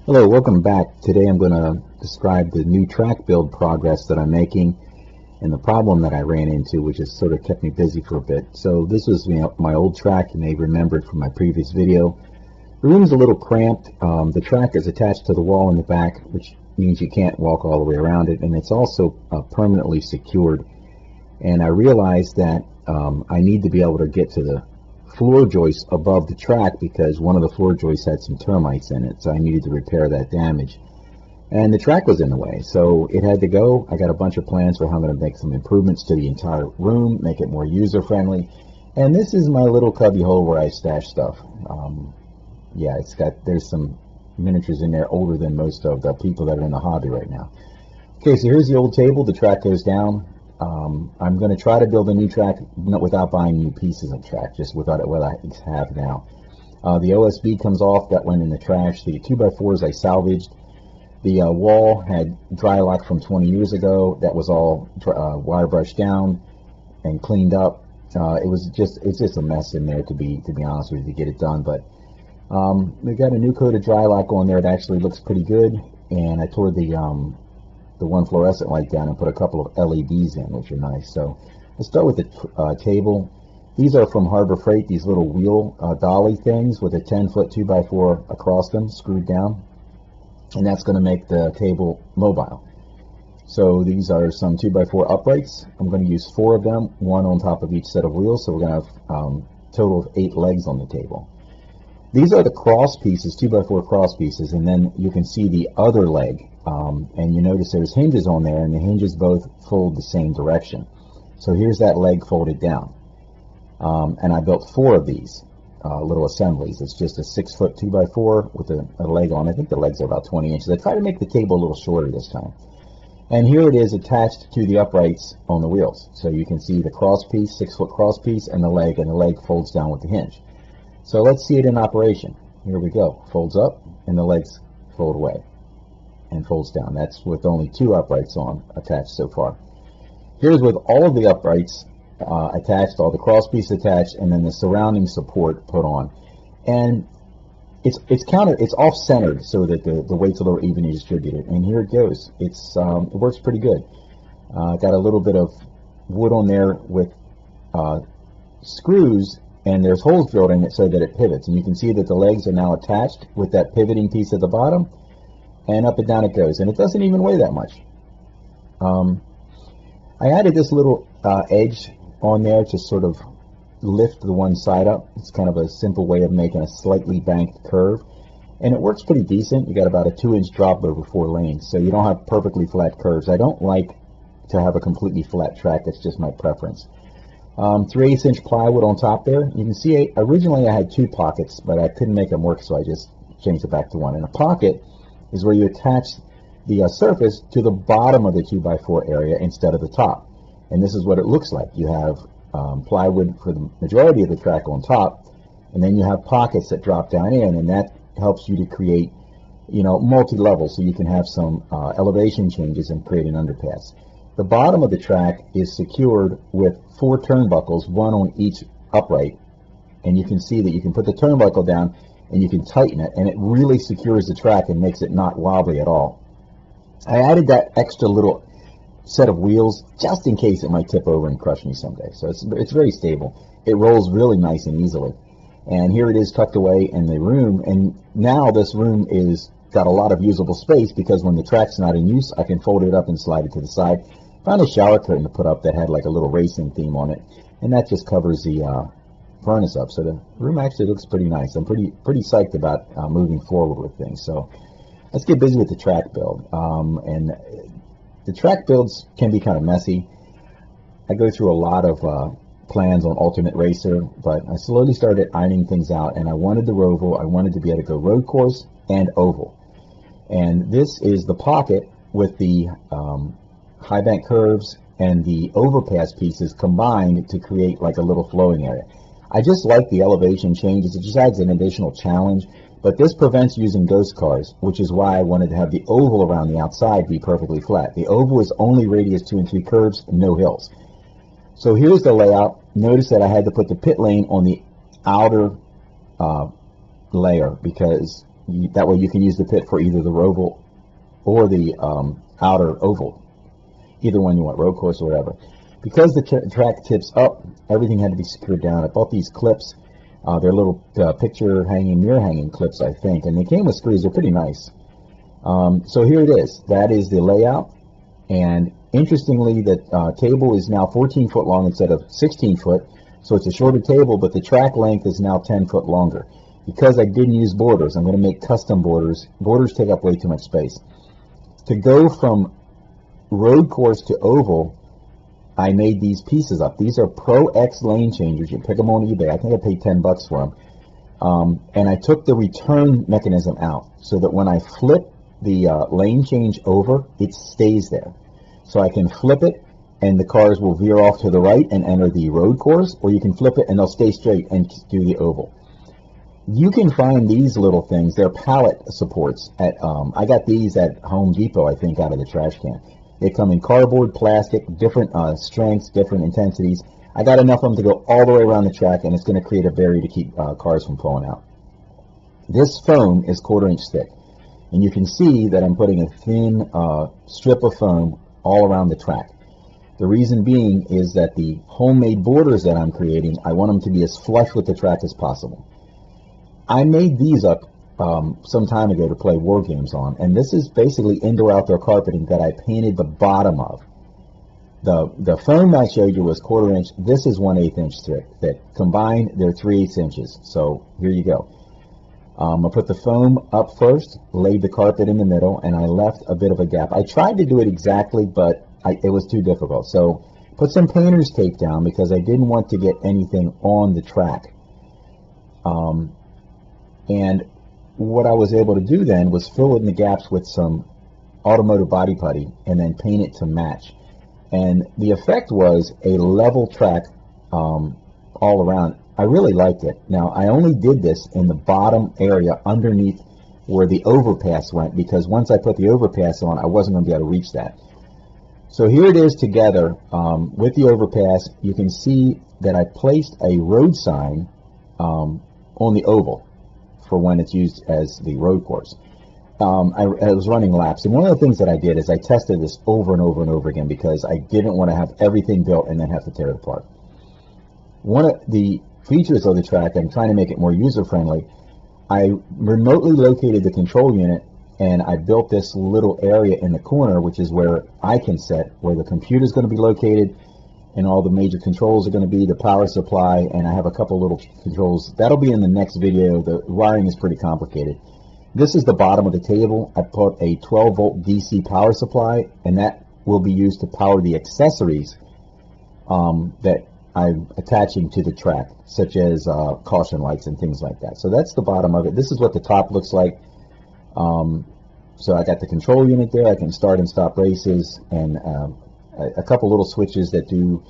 Hello, welcome back. Today I'm going to describe the new track build progress that I'm making and the problem that I ran into, which has sort of kept me busy for a bit. So this was my old track. You may remember it from my previous video. The room's a little cramped. The track is attached to the wall in the back, which means you can't walk all the way around it, and it's also permanently secured. And I realized that I need to be able to get to the floor joist above the track because one of the floor joists had some termites in it, so I needed to repair that damage. And the track was in the way, so it had to go. I got a bunch of plans for how I'm going to make some improvements to the entire room, make it more user-friendly. And this is my little cubby hole where I stash stuff. Yeah, there's some miniatures in there older than most of the people that are in the hobby right now. Okay, so here's the old table. The track goes down. I'm going to try to build a new track without buying new pieces of track, just without what I have now. The OSB comes off. That went in the trash. The 2x4s I salvaged. The wall had dry lock from 20 years ago. That was all wire brushed down and cleaned up. It's just a mess in there, to be honest with you, to get it done. But we got a new coat of dry lock on there. It actually looks pretty good. And I tore the one fluorescent light down and put a couple of LEDs in, which are nice. So let's start with the table. These are from Harbor Freight, these little wheel dolly things with a 10-foot 2x4 across them, screwed down. And that's going to make the table mobile. So these are some 2x4 uprights. I'm going to use 4 of them, one on top of each set of wheels. So we're going to have a total of 8 legs on the table. These are the cross pieces, 2x4 cross pieces, and then you can see the other leg. And you notice there's hinges on there, and the hinges both fold the same direction. So here's that leg folded down. And I built 4 of these little assemblies. It's just a 6-foot 2x4 with a leg on. I think the legs are about 20 inches. I tried to make the table a little shorter this time. And here it is attached to the uprights on the wheels. So you can see the cross piece, 6-foot cross piece, and the leg folds down with the hinge. So let's see it in operation. Here we go. Folds up, and the legs fold away and folds down. That's with only 2 uprights attached so far. Here's with all of the uprights attached, all the cross pieces attached, and then the surrounding support put on. And it's off-centered so that the weight's a little evenly distributed. And here it goes. It works pretty good. Got a little bit of wood on there with screws, and there's holes drilled in it so that it pivots. And you can see that the legs are now attached with that pivoting piece at the bottom, and up and down it goes. And it doesn't even weigh that much. I added this little edge on there to sort of lift the one side up. It's kind of a simple way of making a slightly banked curve. And it works pretty decent. You got about a 2-inch drop over 4 lanes, so you don't have perfectly flat curves. I don't like to have a completely flat track. That's just my preference. 3/8-inch plywood on top there. You can see originally I had 2 pockets, but I couldn't make them work, so I just changed it back to 1. And a pocket is where you attach the surface to the bottom of the 2x4 area instead of the top. And this is what it looks like. You have plywood for the majority of the track on top, and then you have pockets that drop down in, and that helps you to create, multi-level, so you can have some elevation changes and create an underpass. The bottom of the track is secured with 4 turnbuckles, 1 on each upright, and you can see that you can put the turnbuckle down and you can tighten it, and it really secures the track and makes it not wobbly at all. I added that extra little set of wheels just in case it might tip over and crush me someday. So it's very stable. It rolls really nice and easily. And here it is tucked away in the room, and now this room is got a lot of usable space because when the track's not in use, I can fold it up and slide it to the side. Found a shower curtain to put up that had like a little racing theme on it, and that just covers the furnace up. So the room actually looks pretty nice. I'm pretty psyched about moving forward with things. So let's get busy with the track build. And the track builds can be kind of messy. I go through a lot of plans on alternate racer, but I slowly started ironing things out, and I wanted the Roval. I wanted to be able to go road course and oval. And this is the pocket with the high bank curves and the overpass pieces combined to create like a little flowing area. I just like the elevation changes. It just adds an additional challenge, but this prevents using ghost cars, which is why I wanted to have the oval around the outside be perfectly flat. The oval is only radius 2 and 3 curves, no hills. So here's the layout. Notice that I had to put the pit lane on the outer layer because That way you can use the pit for either the roval or the outer oval, either one you want, road course or whatever. Because the track tips up, everything had to be secured down. I bought these clips. They're little picture hanging, mirror hanging clips, I think, and they came with screws. They're pretty nice. So here it is. That is the layout. And interestingly, the table is now 14 foot long instead of 16 foot. So it's a shorter table, but the track length is now 10 foot longer. Because I didn't use borders, I'm going to make custom borders. Borders take up way too much space. To go from road course to oval, I made these pieces up. These are Pro X lane changers. You pick them on eBay. I think I paid $10 for them. And I took the return mechanism out so that when I flip the lane change over, it stays there. So I can flip it and the cars will veer off to the right and enter the road course, or you can flip it and they'll stay straight and do the oval. You can find these little things. They're pallet supports at I got these at Home Depot, I think, out of the trash can. They come in cardboard, plastic, different strengths, different intensities. I got enough of them to go all the way around the track, and it's going to create a barrier to keep cars from falling out. This foam is 1/4 inch thick, and you can see that I'm putting a thin strip of foam all around the track. The reason being is that the homemade borders that I'm creating, I want them to be as flush with the track as possible. I made these up some time ago to play war games on, and this is basically indoor-outdoor carpeting that I painted the bottom of. The foam I showed you was 1/4 inch. This is 1/8 inch thick. Combined, they're 3/8 inches. So here you go. I put the foam up first, laid the carpet in the middle, and I left a bit of a gap. I tried to do it exactly, but it was too difficult. So put some painter's tape down because I didn't want to get anything on the track. And what I was able to do then was fill in the gaps with some automotive body putty and then paint it to match. And the effect was a level track all around. I really liked it. Now, I only did this in the bottom area underneath where the overpass went, because once I put the overpass on, I wasn't going to be able to reach that. So here it is together with the overpass. You can see that I placed a road sign on the oval for when it's used as the road course. I was running laps, and one of the things that I did is I tested this over and over and over again because I didn't want to have everything built and then have to tear it apart. One of the features of the track, I'm trying to make it more user-friendly, I remotely located the control unit and I built this little area in the corner, which is where I can set where the computer is going to be located and all the major controls are going to be, the power supply, and I have a couple little controls. That'll be in the next video. The wiring is pretty complicated. This is the bottom of the table. I put a 12-volt DC power supply, and that will be used to power the accessories that I'm attaching to the track, such as caution lights and things like that. So that's the bottom of it. This is what the top looks like. So I got the control unit there. I can start and stop races, and a couple little switches that do,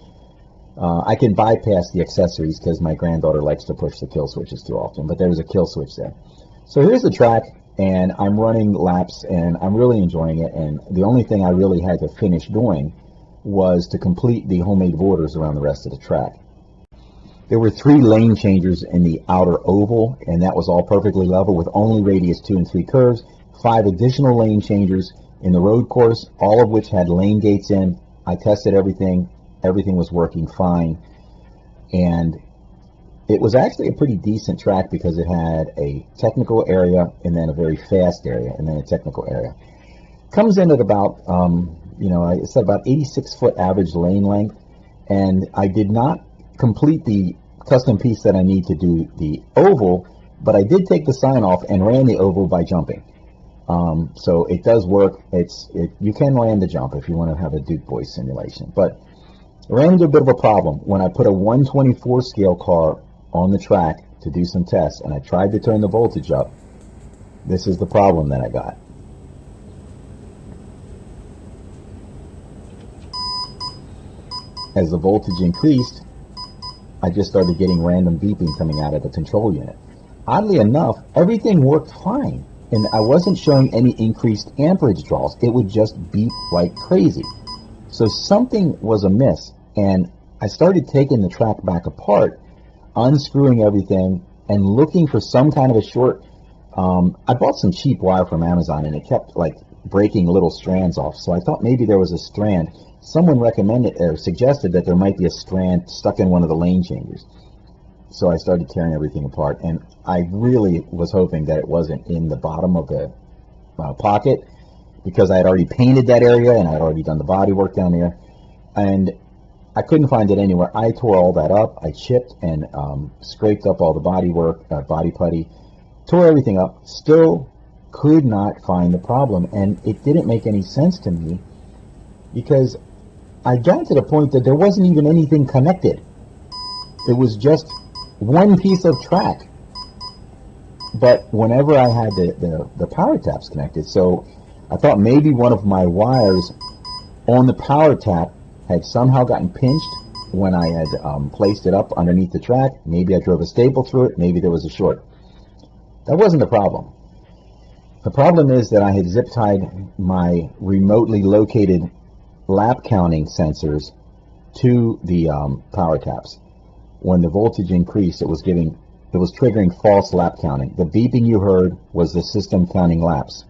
I can bypass the accessories because my granddaughter likes to push the kill switches too often, but there's a kill switch there. So here's the track, and I'm running laps, and I'm really enjoying it, and the only thing I really had to finish doing was to complete the homemade borders around the rest of the track. There were 3 lane changers in the outer oval, and that was all perfectly level with only radius 2 and 3 curves, 5 additional lane changers in the road course, all of which had lane gates in. I tested everything. Everything was working fine. And it was actually a pretty decent track because it had a technical area and then a very fast area and then a technical area. Comes in at about, I said about 86-foot average lane length. And I did not complete the custom piece that I need to do the oval, but I did take the sign off and ran the oval by jumping. So it does work. You can land the jump if you want to have a Duke Boys simulation. But I ran into a bit of a problem when I put a 124 scale car on the track to do some tests, and I tried to turn the voltage up. This is the problem that I got. As the voltage increased, I just started getting random beeping coming out of the control unit. Oddly enough, everything worked fine. And I wasn't showing any increased amperage draws. It would just beep like crazy. So something was amiss, and I started taking the track back apart, unscrewing everything, and looking for some kind of a short I bought some cheap wire from Amazon, and it kept like breaking little strands off. So I thought maybe there was a strand. Someone recommended or suggested that there might be a strand stuck in one of the lane changers. So I started tearing everything apart, and I really was hoping that it wasn't in the bottom of the pocket, because I had already painted that area and I had already done the body work down there, and I couldn't find it anywhere. I tore all that up. I chipped and scraped up all the body work, body putty, tore everything up, still could not find the problem. And it didn't make any sense to me, because I got to the point that there wasn't even anything connected. It was just one piece of track. But whenever I had the power taps connected, so I thought maybe one of my wires on the power tap had somehow gotten pinched when I had placed it up underneath the track. Maybe I drove a staple through it. Maybe there was a short. That wasn't the problem. The problem is that I had zip tied my remotely located lap counting sensors to the power taps. When the voltage increased, it was triggering false lap counting. The beeping you heard was the system counting laps.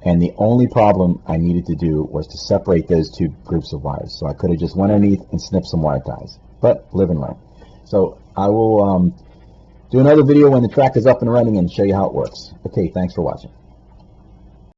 And the only problem I needed to do was to separate those two groups of wires. So I could have just went underneath and snipped some wire ties. But live and learn. So I will do another video when the track is up and running and show you how it works. Okay, thanks for watching.